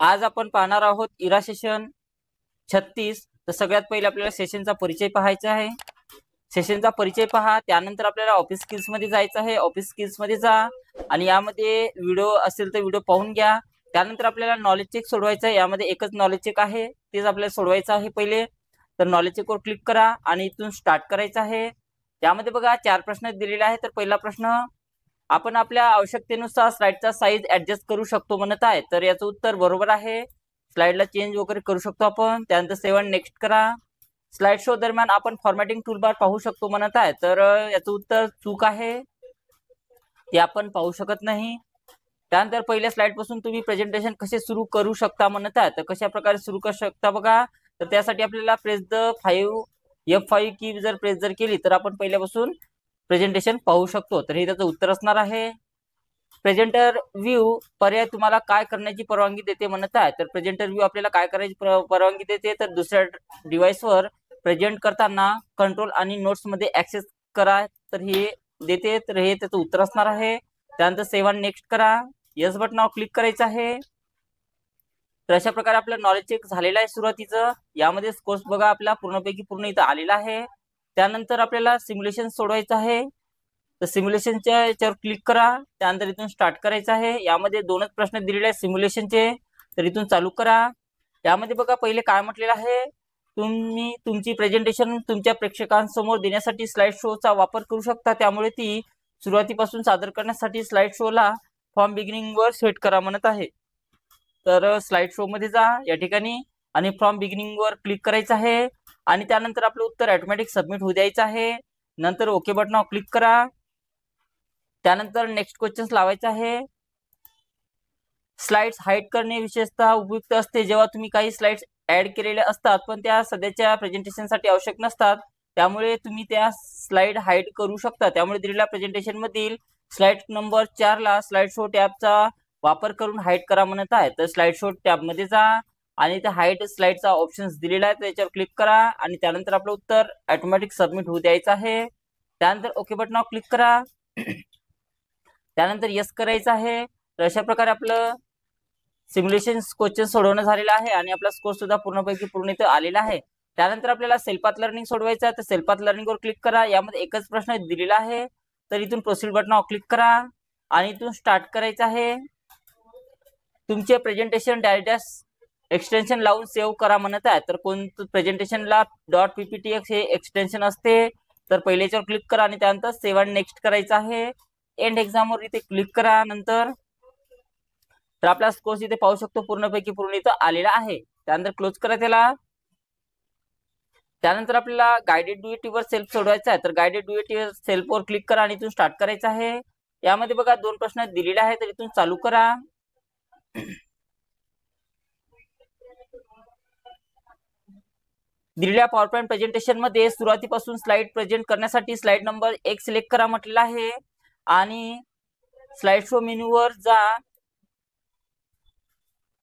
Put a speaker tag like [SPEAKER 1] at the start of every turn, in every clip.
[SPEAKER 1] आज आपण पाहणार आहोत इरा सेशन 36। तर सगळ्यात पहिले आपल्याला सेशनचा परिचय पाहायचा आहे। सेशनचा परिचय पहा, त्यानंतर आपल्याला ऑफिस स्किल्स मध्ये जायचं आहे। ऑफिस स्किल्स मध्ये जा आणि यामध्ये व्हिडिओ असेल तर व्हिडिओ पाहून घ्या। त्यानंतर आपल्याला नॉलेज चेक सोडवायचं आहे। यामध्ये एकच नॉलेज चेक आहे, तेच आपल्याला सोडवायचं आहे पहिले। तर नॉलेज चेकवर क्लिक करा आणि इथून स्टार्ट करायचं आहे। त्यामध्ये बघा 4 प्रश्न दिलेले आहेत। तर पहिला प्रश्न, आपण आपल्या आवश्यकतेनुसार स्लाइडचा साईज ऍडजस्ट करू शकतो म्हणत आहे। तर याचं उत्तर बरोबर आहे, स्लाइडला चेंज वगैरे करू शकतो आपण। त्यानंतर 7 नेक्स्ट करा। स्लाइड शो दरम्यान आपण फॉर्मॅटिंग टूलबार पाहू शकतो म्हणत आहे। तर याचं उत्तर चूक आहे, ते आपण पाहू शकत नाही। त्यानंतर पहिल्या स्लाइड पासून तुम्ही प्रेझेंटेशन कसे सुरू करू शकता म्हणत आहे। तर कशा प्रकारे सुरू करू शकता बघा, तर त्यासाठी आपल्याला प्रेस द F5 की जर प्रेस केली तर आपण पहिल्यापासून प्रेझेंटेशन पाहू शकतो। तर हे त्याचं उत्तर असणार आहे। प्रेझेंटर व्ह्यू पर्याय तुम्हाला काय करण्याची परवानगी देते म्हणत आहे। तर प्रेझेंटर व्ह्यू आपल्याला काय करायची परवानगी देते, तर दुसऱ्या डिव्हाइसवर प्रेझेंट करताना कंट्रोल आणि नोट्स मध्ये ऍक्सेस करा, तर हे देते। तर हे त्याचं उत्तर असणार आहे। त्यानंतर 7 नेक्स्ट करा। यस बटनावर क्लिक करायचं आहे। तर अशा प्रकारे आपलं नॉलेज चेक झालेलं आहे सुरुवातीचं। यामध्ये कोर्स बघा आपला पूर्णपैकी पूर्ण इथं आलेला आहे। त्यानंतर आपल्याला सिम्युलेशन सोडवायचं आहे। तर सिम्युलेशनच्या याच्यावर क्लिक करा, त्यानंतर इथून स्टार्ट करायचं आहे। यामध्ये 2च प्रश्न दिलेले आहेत सिम्युलेशनचे, तर इथून चालू करा। यामध्ये बघा पहिले काय म्हटलेलं आहे, तुम्ही तुमची प्रेझेंटेशन तुमच्या प्रेक्षकांसमोर देण्यासाठी स्लाइड शोचा वापर करू शकता। त्यामुळे ती सुरुवातीपासून सादर करण्यासाठी स्लाइड शोला फ्रॉम बिगिनिंग वर सेट करा म्हणत आहे। तर स्लाइड शो मध्ये जा या ठिकाणी आणि फ्रॉम बिगिनिंग वर क्लिक करायचं आहे आणि त्यानंतर आपलं उत्तर ऑटोमॅटिक सबमिट होऊ द्यायचं आहे। नंतर ओके बटनावर क्लिक करा। त्यानंतर नेक्स्ट क्वेश्चन लावायचा आहे। स्लाइड्स हाईड करणे विशेषतः उपयुक्त असते जेव्हा तुम्ही काही स्लाइड्स ऍड केलेल्या असतात पण त्या सध्याच्या प्रेझेंटेशनसाठी आवश्यक नसतात, त्यामुळे तुम्ही त्या स्लाइड हाईड करू शकता। त्यामुळे दिलेल्या प्रेझेंटेशन मधील स्लाइड नंबर 4 ला स्लाइड शो टॅबचा वापर करून हाईड करा म्हणत आहे। तर स्लाइड शो टॅब मध्ये जा आणि त्या हाईड स्लाइडचा ऑप्शन्स दिलेला आहे, त्याच्यावर क्लिक करा आणि त्यानंतर आपलं उत्तर ऑटोमॅटिक सबमिट होऊ द्यायचं आहे। त्यानंतर ओके बटनावर क्लिक करा, त्यानंतर यस करायचं आहे। तर अशा प्रकारे आपलं सिम्युलेशन क्वेश्चन सोडवणं झालेलं आहे आणि आपला स्कोर सुद्धा पूर्णपैकी पूर्ण इथं आलेला आहे। त्यानंतर आपल्याला सेल्फ पाथ लर्निंग सोडवायचं आहे। तर सेल्फ पाथ लर्निंग वर क्लिक करा। यामध्ये एकच प्रश्न दिलेला आहे, तर इथून प्रोसीड बटनावर क्लिक करा आणि इथून स्टार्ट करायचं आहे। तुमचे प्रेझेंटेशन एक्सटेन्शन लावून सेव्ह करा म्हणत आहे। तर कोणतं प्रेझेंटेशनला .pptx हे एक्सटेन्शन असते। तर पहिल्याच्यावर क्लिक करा आणि त्यानंतर 7 नेक्स्ट करायचं आहे। एंड एक्झाम वर इथे क्लिक करा नंतर। तर आपला स्कोर इथे पाहू शकतो पूर्णपैकी पूर्ण इथं आलेला आहे। त्यानंतर क्लोज करा त्याला। त्यानंतर आपल्याला गाइडेड डुएट वर सेल्फ सोडवायचा आहे। तर गाइडेड डुएट सेल्फ वर क्लिक करा आणि इथून स्टार्ट करायचं आहे। यामध्ये बघा 2 प्रश्न दिलेले आहेत, तर इथून चालू करा। दिलेल्या पॉवर पॉईंट प्रेझेंटेशन मध्ये सुरुवातीपासून स्लाइड प्रेझेंट करण्यासाठी स्लाइड नंबर 1 सिलेक्ट करा म्हटलेला आहे आणि स्लाइड शो मेन्यू वर जा।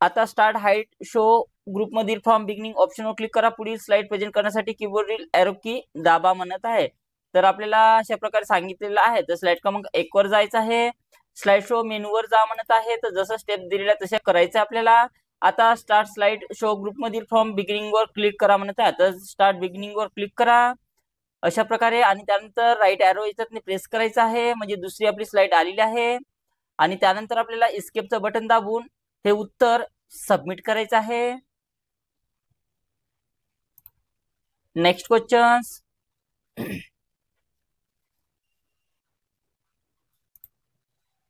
[SPEAKER 1] आता स्टार्ट हाईड शो ग्रुप मधील फ्रॉम बिगिनिंग ऑप्शनवर क्लिक करा। पुढील स्लाइड प्रेझेंट करण्यासाठी कीबोर्डवरील एरो की दाबा म्हणत आहे। तर आपल्याला अशा प्रकारे सांगितलेलं आहे। तर स्लाइड क्रमांक 1 वर जायचं आहे, स्लाइड शो मेनू वर जा म्हणत आहे। तर जसं स्टेप दिलेल्या तशा करायचं आपल्याला। आता स्टार्ट स्लाइड शो ग्रुप मधील फ्रॉम बिगिनिंग वर क्लिक करा म्हणत आहे। तर स्टार्ट बिगिनिंग वर क्लिक करा अशा प्रकारे आणि त्यानंतर राईट एरो याच्यात प्रेस करायचं आहे, म्हणजे दुसरी आपली स्लाइड आलेली आहे। आणि त्यानंतर आपल्याला एस्केपचं बटन दाबून हे उत्तर सबमिट करायचं आहे। नेक्स्ट क्वेश्चन,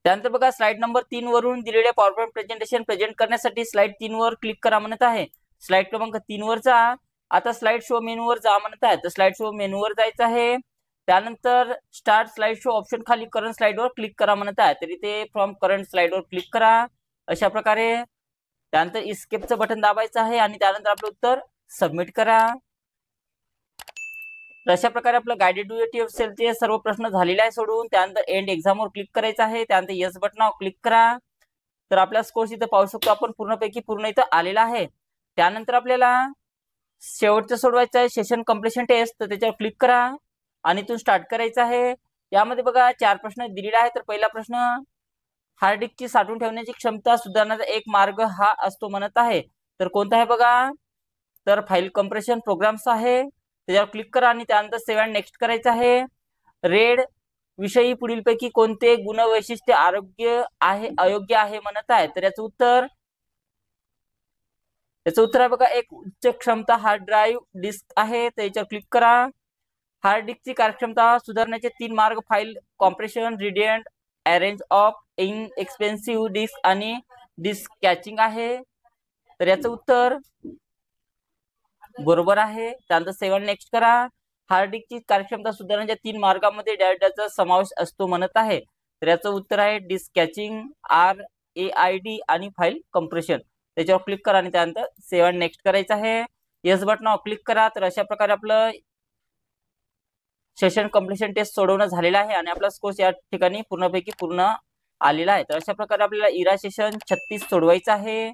[SPEAKER 1] त्यानंतर बघा स्लाइड नंबर 3 वरून दिलेल्या पॉवर पॉईंट प्रेझेंटेशन प्रेझेंट करण्यासाठी स्लाइड 3 वर क्लिक करा म्हणत आहे। स्लाइड क्रमांक 3 वर जा। आता स्लाइड शो मेनू वर जा म्हणत आहे। तर स्लाइड शो मेनू वर जायचं आहे। त्यानंतर स्टार्ट स्लाइड शो ऑप्शन खाली करंट स्लाइड वर क्लिक करा म्हणत आहे। तर इथे फ्रॉम करंट स्लाइड वर क्लिक करा अशा प्रकारे। त्यानंतर एस्केपचं बटन दाबायचं आहे आणि त्यानंतर आपलं उत्तर सबमिट करा। तर अशा प्रकारे आपलं गाइडेड डुएट सेलचे सर्व प्रश्न झालेले आहे सोडून। त्यानंतर एंड एक्झाम वर क्लिक करायचं आहे, त्यानंतर यस बटनावर क्लिक करा। तर आपला स्कोर इथं पाहू शकतो आपण पूर्णपैकी पूर्ण इथं आलेला आहे। त्यानंतर आपल्याला शेवटचं सोडवायचं आहे सेशन कंप्लीशन टेस्ट, तर त्याच्यावर क्लिक करा आणि इथून स्टार्ट करायचं आहे। यामध्ये बघा 4 प्रश्न दिलेले आहेत। तर पहिला प्रश्न, हार्ड डिस्कची साठवून ठेवण्याची क्षमता सुधारण्याचा एक मार्ग हा असतो म्हणत आहे. तर कोणता आहे बघा, तर फाईल कम्प्रेशन प्रोग्राम्स आहे. त्याच्यावर क्लिक करा आणि त्यानंतर सेव्ह अँड नेक्स्ट करायचं आहे. रेड विषयी पुढीलपैकी कोणते गुणवैशिष्ट्य अयोग्य आहे म्हणत आहे. तर याचं उत्तर आहे बघा, एक उच्च क्षमता हार्ड ड्राईव्ह डिस्क आहे. तर याच्यावर क्लिक करा. हार्ड डिस्कची कार्यक्षमता सुधारण्याचे 3 मार्ग file compression, redundant arrange of inexpensive disk आणि डिस्क कॅचिंग आहे. तर याचं उत्तर बरोबर आहे. त्यानंतर सेव्ह अँड नेक्स्ट करा. हार्ड डिस्कची कार्यक्षमता सुधारण्याच्या 3 मार्गांमध्ये डाटाचा समावेश असतो म्हणत आहे. तर याचं उत्तर आहे डिस्क कॅचिंग, RAID आणि फाईल कम्प्रेशन. त्याच्यावर क्लिक करा आणि त्यानंतर सेव्ह अँड नेक्स्ट करायचं आहे. येस बटनावर क्लिक करा. तर अशा प्रकारे आपलं सेशन कम्प्लिशन टेस्ट सोडवणं झालेलं आहे आणि आपला स्कोर या ठिकाणी पूर्णपैकी पूर्ण आलेला आहे. तर अशा प्रकारे आपल्याला इरा सेशन 36 सोडवायचं आहे.